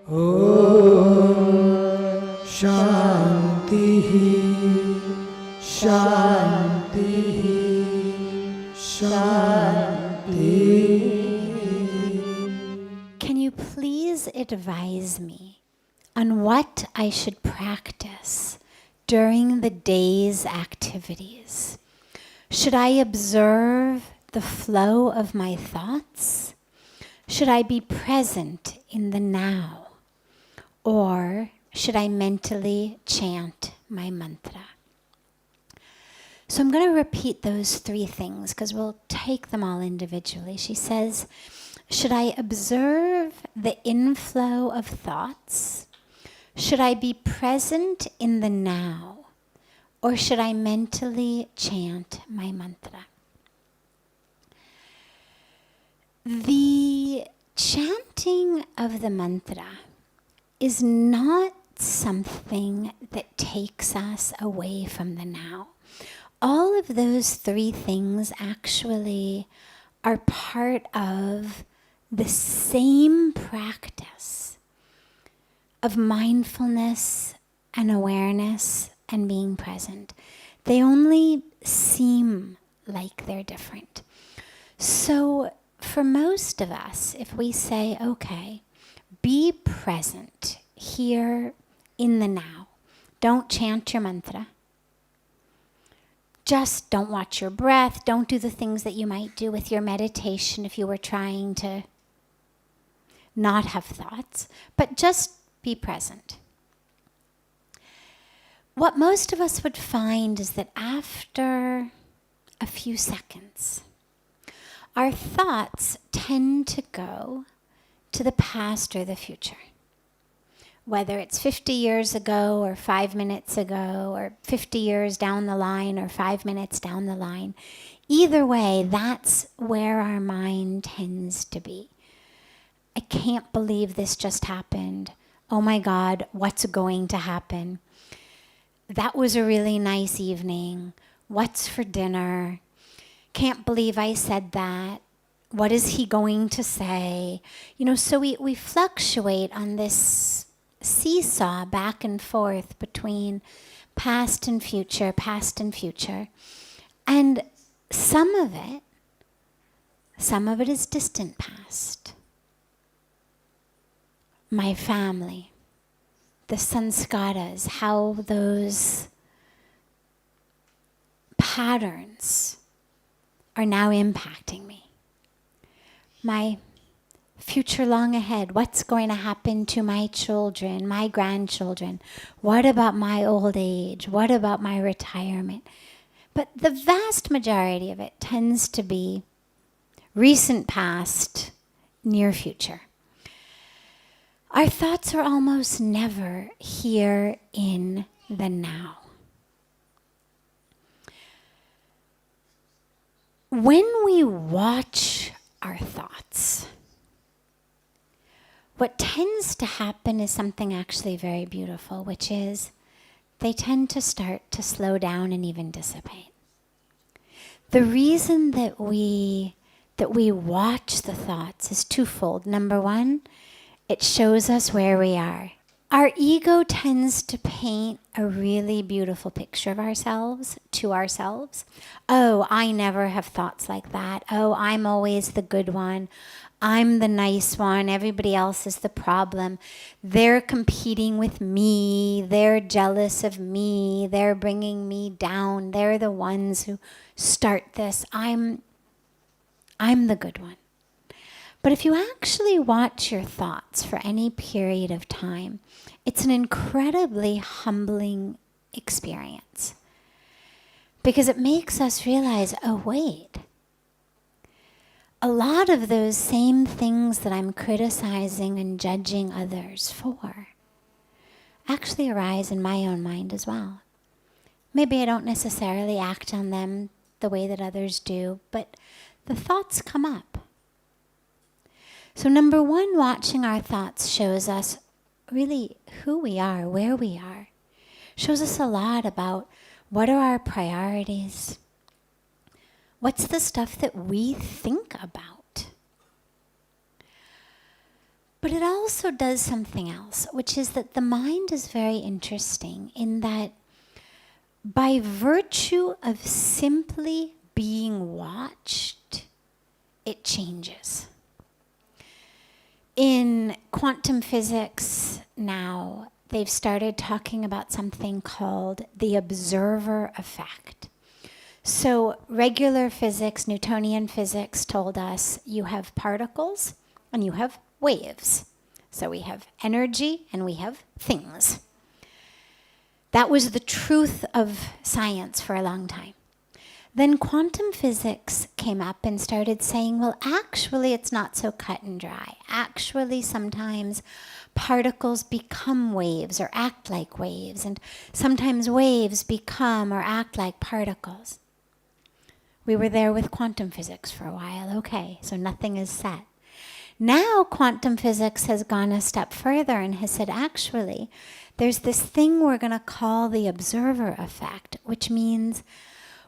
Om Shanti Shanti Shanti. Can you please advise me on what I should practice during the day's activities? Should I observe the flow of my thoughts? Should I be present in the now? Or should I mentally chant my mantra? So I'm going to repeat those three things because we'll take them all individually. She says, should I observe the inflow of thoughts? Should I be present in the now? Or should I mentally chant my mantra? The chanting of the mantra is not something that takes us away from the now. All of those three things actually are part of the same practice of mindfulness and awareness and being present. They only seem like they're different. So for most of us, if we say, okay, be present here in the now. Don't chant your mantra. Just don't watch your breath. Don't do the things that you might do with your meditation if you were trying to not have thoughts, but just be present. What most of us would find is that after a few seconds, our thoughts tend to go to the past or the future. Whether it's 50 years ago or 5 minutes ago or 50 years down the line or 5 minutes down the line, either way, that's where our mind tends to be. I can't believe this just happened. Oh my God, what's going to happen? That was a really nice evening. What's for dinner? Can't believe I said that. What is he going to say? So we fluctuate on this seesaw back and forth between past and future. And some of it is distant past. My family, the sanskaras, how those patterns are now impacting me. My future long ahead, what's going to happen to my children, my grandchildren? What about my old age? What about my retirement? But the vast majority of it tends to be recent past, near future. Our thoughts are almost never here in the now. When we watch our thoughts, what tends to happen is something actually very beautiful, which is they tend to start to slow down and even dissipate. The reason that we watch the thoughts is twofold. Number one, it shows us where we are. Our ego tends to paint a really beautiful picture of ourselves to ourselves. Oh, I never have thoughts like that. Oh, I'm always the good one. I'm the nice one. Everybody else is the problem. They're competing with me. They're jealous of me. They're bringing me down. They're the ones who start this. I'm the good one. But if you actually watch your thoughts for any period of time, it's an incredibly humbling experience. Because it makes us realize, oh wait, a lot of those same things that I'm criticizing and judging others for actually arise in my own mind as well. Maybe I don't necessarily act on them the way that others do, but the thoughts come up. So number one, watching our thoughts shows us really who we are, where we are. Shows us a lot about what are our priorities. What's the stuff that we think about? But it also does something else, which is that the mind is very interesting in that by virtue of simply being watched, it changes. In quantum physics now, they've started talking about something called the observer effect. So regular physics, Newtonian physics told us you have particles and you have waves. So we have energy and we have things. That was the truth of science for a long time. Then quantum physics came up and started saying, well, actually it's not so cut and dry. Actually, sometimes particles become waves or act like waves, and sometimes waves become or act like particles. We were there with quantum physics for a while. Okay, so nothing is set. Now quantum physics has gone a step further and has said, actually, there's this thing we're going to call the observer effect, which means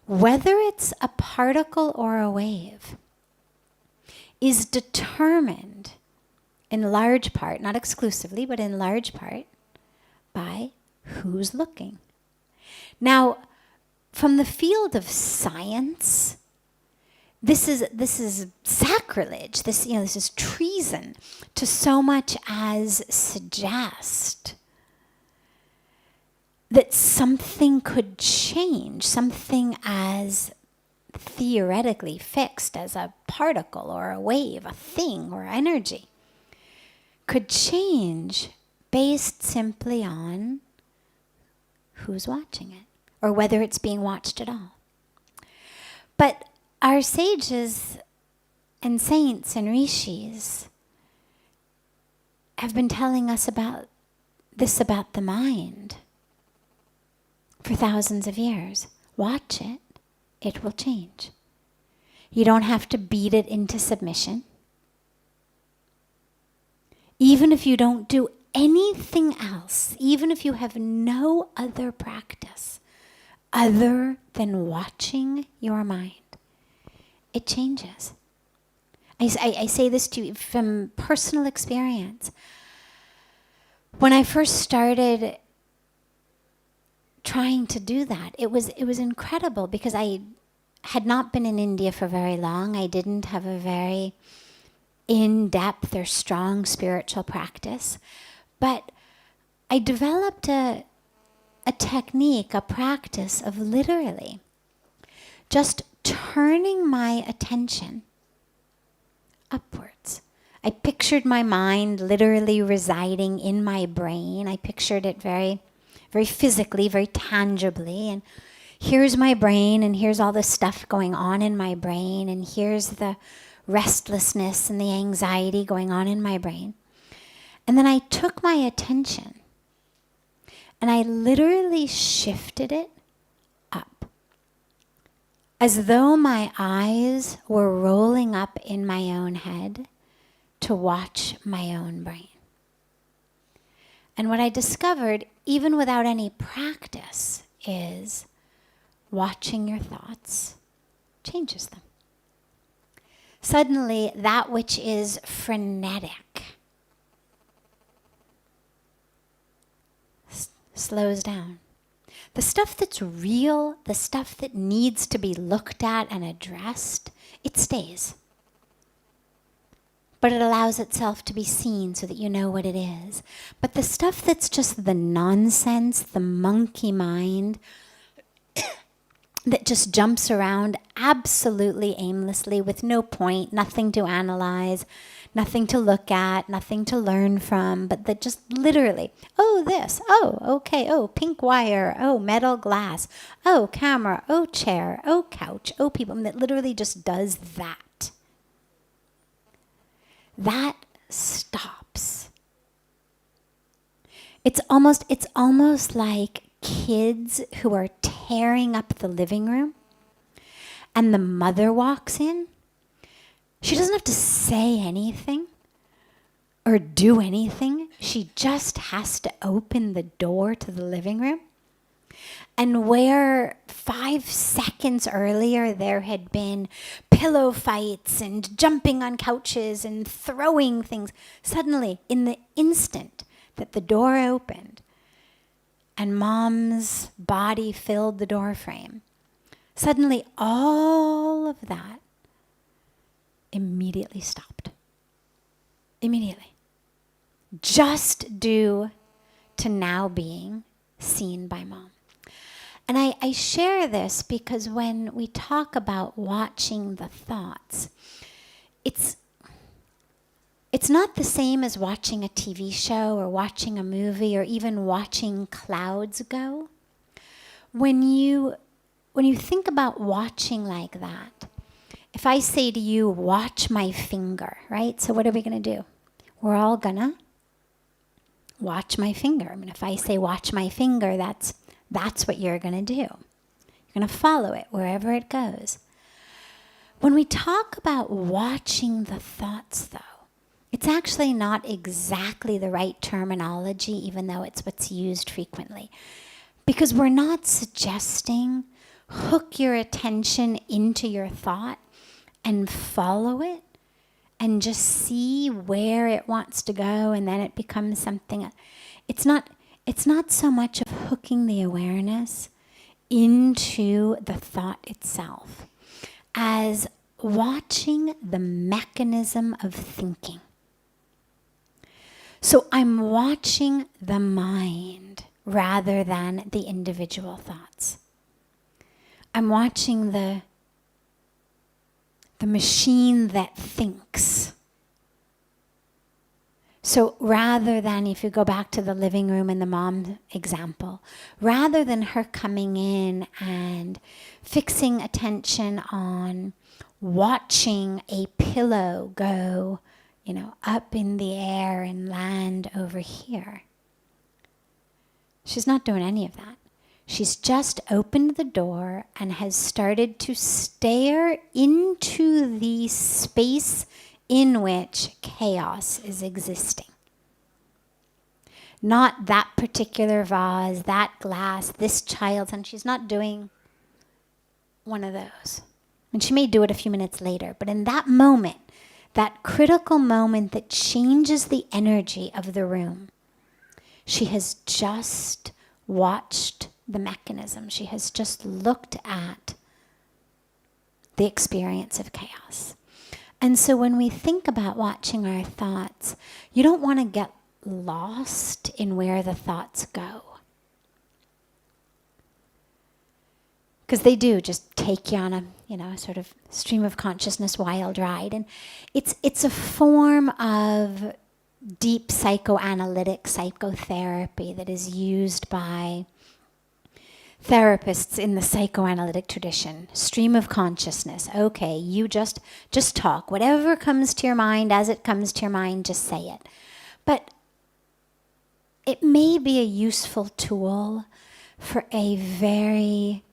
whether it's a particle or a wave is determined in large part, not exclusively, but in large part, by who's looking. Now, from the field of science, this is sacrilege. This is treason to so much as suggest that something could change, something as theoretically fixed as a particle or a wave, a thing or energy, could change based simply on who's watching it or whether it's being watched at all. But our sages and saints and rishis have been telling us about this about the mind for thousands of years. Watch it, it will change. You don't have to beat it into submission. Even if you don't do anything else, even if you have no other practice other than watching your mind, it changes. I say this to you from personal experience. When I first started trying to do that, it was incredible because I had not been in India for very long. I didn't have a very in-depth or strong spiritual practice. But I developed a technique, a practice of literally just turning my attention upwards. I pictured my mind literally residing in my brain. I pictured it very, very physically, very tangibly. And here's my brain, and here's all the stuff going on in my brain, and here's the restlessness and the anxiety going on in my brain. And then I took my attention and I literally shifted it up, as though my eyes were rolling up in my own head to watch my own brain. And what I discovered, even without any practice, is watching your thoughts changes them. Suddenly, that which is frenetic slows down. The stuff that's real, the stuff that needs to be looked at and addressed, it stays. But it allows itself to be seen so that you know what it is. But the stuff that's just the nonsense, the monkey mind, that just jumps around absolutely aimlessly with no point, nothing to analyze, nothing to look at, nothing to learn from, but that just literally, oh, this, oh, okay, oh, pink wire, oh, metal glass, oh, camera, oh, chair, oh, couch, oh, people, and that literally just does that. That stops. It's almost like kids who are tearing up the living room and the mother walks in. She doesn't have to say anything or do anything. She just has to open the door to the living room. And where 5 seconds earlier there had been pillow fights and jumping on couches and throwing things, suddenly, in the instant that the door opened and Mom's body filled the door frame, suddenly all of that immediately stopped. Immediately. Just due to now being seen by Mom. And I share this because when we talk about watching the thoughts, it's not the same as watching a TV show or watching a movie or even watching clouds go. When you think about watching like that, if I say to you, watch my finger, right? So what are we going to do? We're all going to watch my finger. I mean, if I say watch my finger, that's what you're going to do. You're going to follow it wherever it goes. When we talk about watching the thoughts, though, it's actually not exactly the right terminology, even though it's what's used frequently. Because we're not suggesting hook your attention into your thought and follow it and just see where it wants to go and then it becomes something. It's not so much of hooking the awareness into the thought itself as watching the mechanism of thinking. So I'm watching the mind rather than the individual thoughts. I'm watching the machine that thinks. So rather than, if you go back to the living room and the mom example, rather than her coming in and fixing attention on watching a pillow go, up in the air and land over here, she's not doing any of that. She's just opened the door and has started to stare into the space in which chaos is existing. Not that particular vase, that glass, this child, and she's not doing one of those. And she may do it a few minutes later, but in that moment, that critical moment that changes the energy of the room, she has just watched the mechanism. She has just looked at the experience of chaos. And so when we think about watching our thoughts, you don't want to get lost in where the thoughts go. Because they do just take you on a sort of stream of consciousness wild ride. And it's a form of deep psychoanalytic psychotherapy that is used by therapists in the psychoanalytic tradition. Stream of consciousness. Okay, you just talk. Whatever comes to your mind, as it comes to your mind, just say it. But it may be a useful tool for a very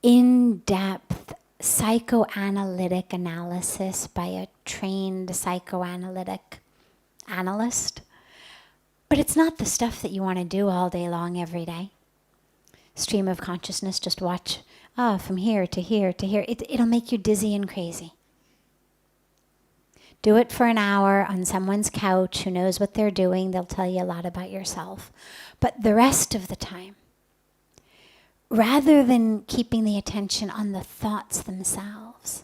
in-depth psychoanalytic analysis by a trained psychoanalytic analyst. But it's not the stuff that you want to do all day long every day. Stream of consciousness, just watch from here to here to here. It'll make you dizzy and crazy. Do it for an hour on someone's couch who knows what they're doing. They'll tell you a lot about yourself. But the rest of the time, rather than keeping the attention on the thoughts themselves,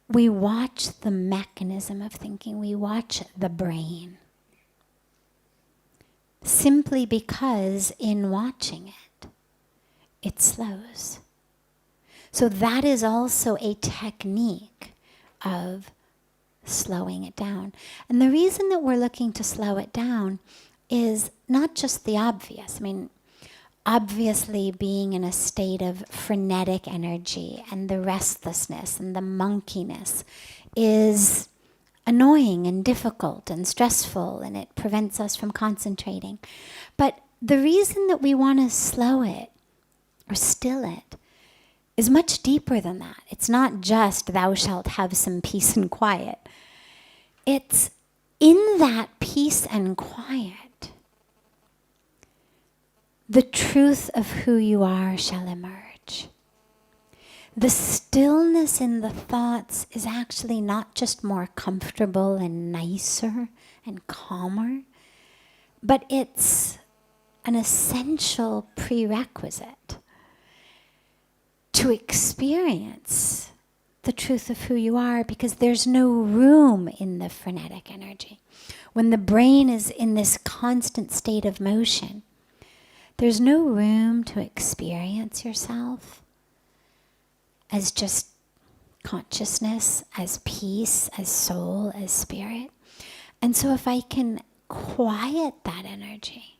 we watch the mechanism of thinking. We watch the brain. Simply because in watching it, it slows. So that is also a technique of slowing it down. And the reason that we're looking to slow it down is not just the obvious. I mean, obviously being in a state of frenetic energy and the restlessness and the monkiness is annoying and difficult and stressful, and it prevents us from concentrating. But the reason that we want to slow it or still it is much deeper than that. It's not just thou shalt have some peace and quiet. It's in that peace and quiet the truth of who you are shall emerge. The stillness in the thoughts is actually not just more comfortable and nicer and calmer, but it's an essential prerequisite to experience the truth of who you are, because there's no room in the frenetic energy. When the brain is in this constant state of motion, there's no room to experience yourself as just consciousness, as peace, as soul, as spirit. And so if I can quiet that energy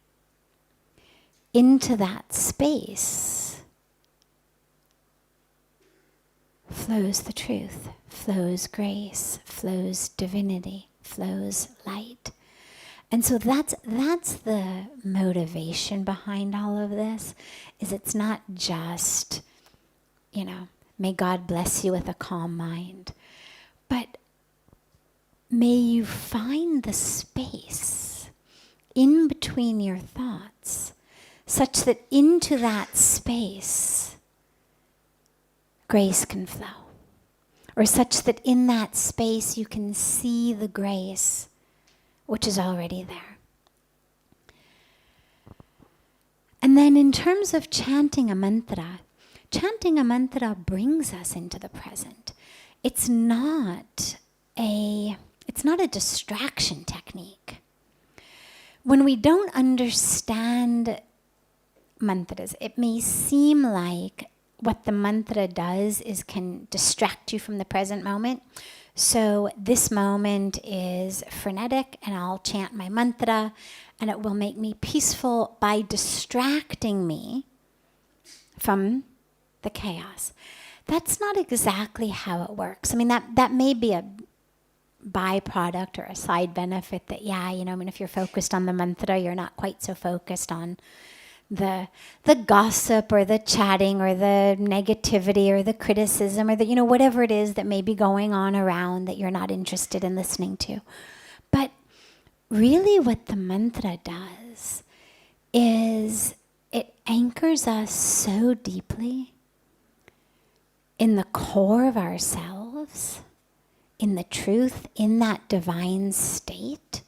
into that space, flows the truth, flows grace, flows divinity, flows light. And so that's the motivation behind all of this, is it's not just, may God bless you with a calm mind, but may you find the space in between your thoughts such that into that space grace can flow, or such that in that space you can see the grace which is already there. And then in terms of chanting a mantra brings us into the present. It's not a distraction technique. When we don't understand mantras, it may seem like what the mantra does is can distract you from the present moment. So this moment is frenetic and I'll chant my mantra and it will make me peaceful by distracting me from the chaos. That's not exactly how it works. I mean, that may be a byproduct or a side benefit that, if you're focused on the mantra, you're not quite so focused on the gossip or the chatting or the negativity or the criticism or the, whatever it is that may be going on around that you're not interested in listening to. But really what the mantra does is it anchors us so deeply in the core of ourselves, in the truth, in that divine state,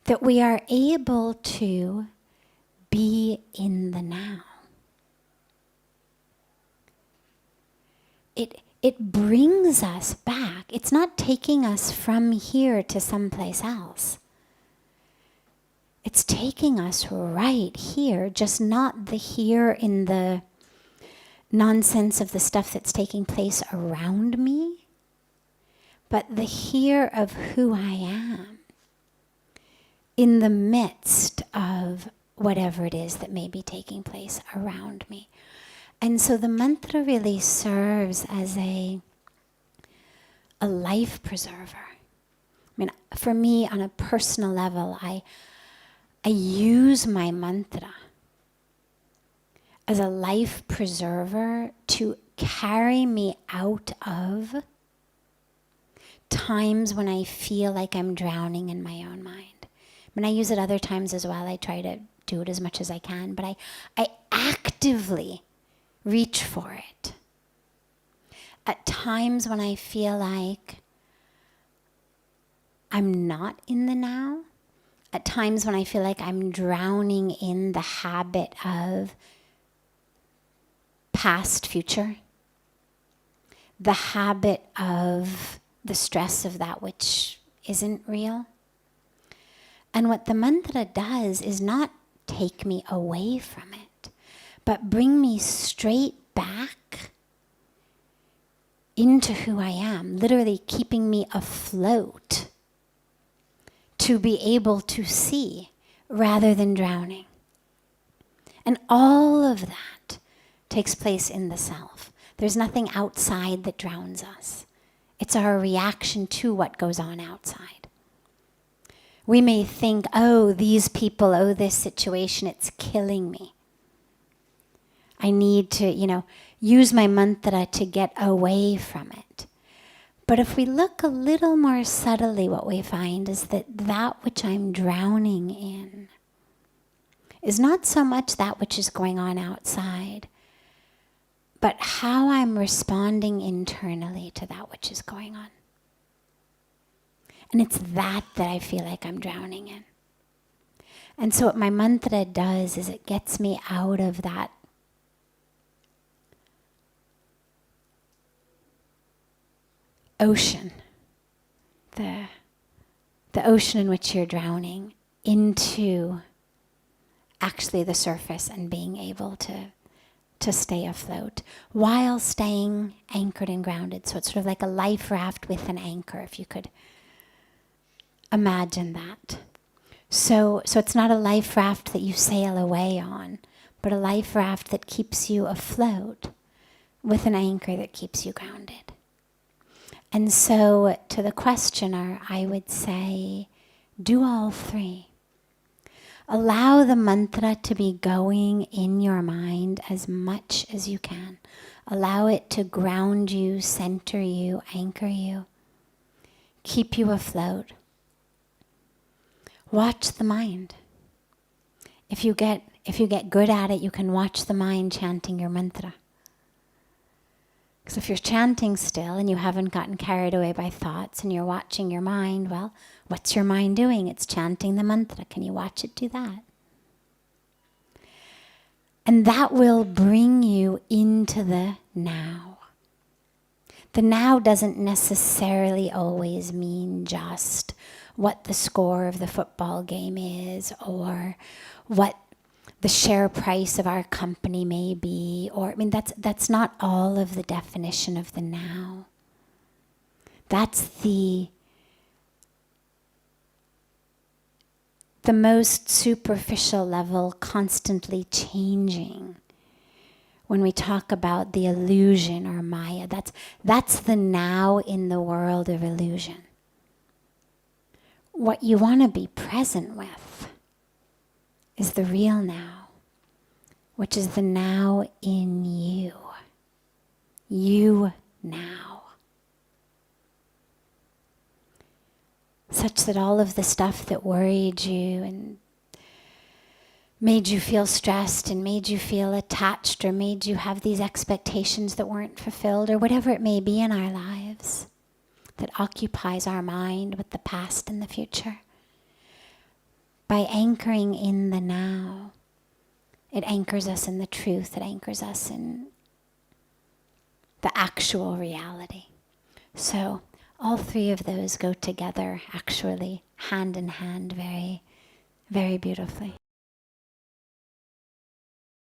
that we are able to be in the now. It brings us back. It's not taking us from here to someplace else. It's taking us right here, just not the here in the nonsense of the stuff that's taking place around me, but the here of who I am in the midst of whatever it is that may be taking place around me. And so the mantra really serves as a life preserver. I mean, for me, on a personal level, I use my mantra as a life preserver to carry me out of times when I feel like I'm drowning in my own mind. I mean, I use it other times as well. I try to do it as much as I can, but I actively reach for it. At times when I feel like I'm not in the now, at times when I feel like I'm drowning in the habit of past, future, the habit of the stress of that which isn't real. And what the mantra does is not take me away from it, but bring me straight back into who I am, literally keeping me afloat to be able to see rather than drowning. And all of that takes place in the self. There's nothing outside that drowns us. It's our reaction to what goes on outside. We may think, oh, these people, oh, this situation, it's killing me. I need to, use my mantra to get away from it. But if we look a little more subtly, what we find is that which I'm drowning in is not so much that which is going on outside, but how I'm responding internally to that which is going on. And it's that I feel like I'm drowning in. And so what my mantra does is it gets me out of that ocean, the ocean in which you're drowning, into actually the surface and being able to stay afloat while staying anchored and grounded. So it's sort of like a life raft with an anchor, if you could imagine that. So it's not a life raft that you sail away on, but a life raft that keeps you afloat with an anchor that keeps you grounded. And so to the questioner, I would say, do all three. Allow the mantra to be going in your mind as much as you can. Allow it to ground you, center you, anchor you, keep you afloat. Watch the mind. If you get good at it, you can watch the mind chanting your mantra. Because if you're chanting still and you haven't gotten carried away by thoughts and you're watching your mind, well, what's your mind doing? It's chanting the mantra. Can you watch it do that? And that will bring you into the now. The now doesn't necessarily always mean just what the score of the football game is, or what the share price of our company may be, or that's not all of the definition of the now. That's the most superficial level, constantly changing. When we talk about the illusion or Maya, that's the now in the world of illusion. What you want to be present with is the real now, which is the now in you. You now. Such that all of the stuff that worried you and made you feel stressed and made you feel attached or made you have these expectations that weren't fulfilled, or whatever it may be in our lives that occupies our mind with the past and the future. By anchoring in the now, it anchors us in the truth, it anchors us in the actual reality. So all three of those go together, actually, hand in hand, very, very beautifully.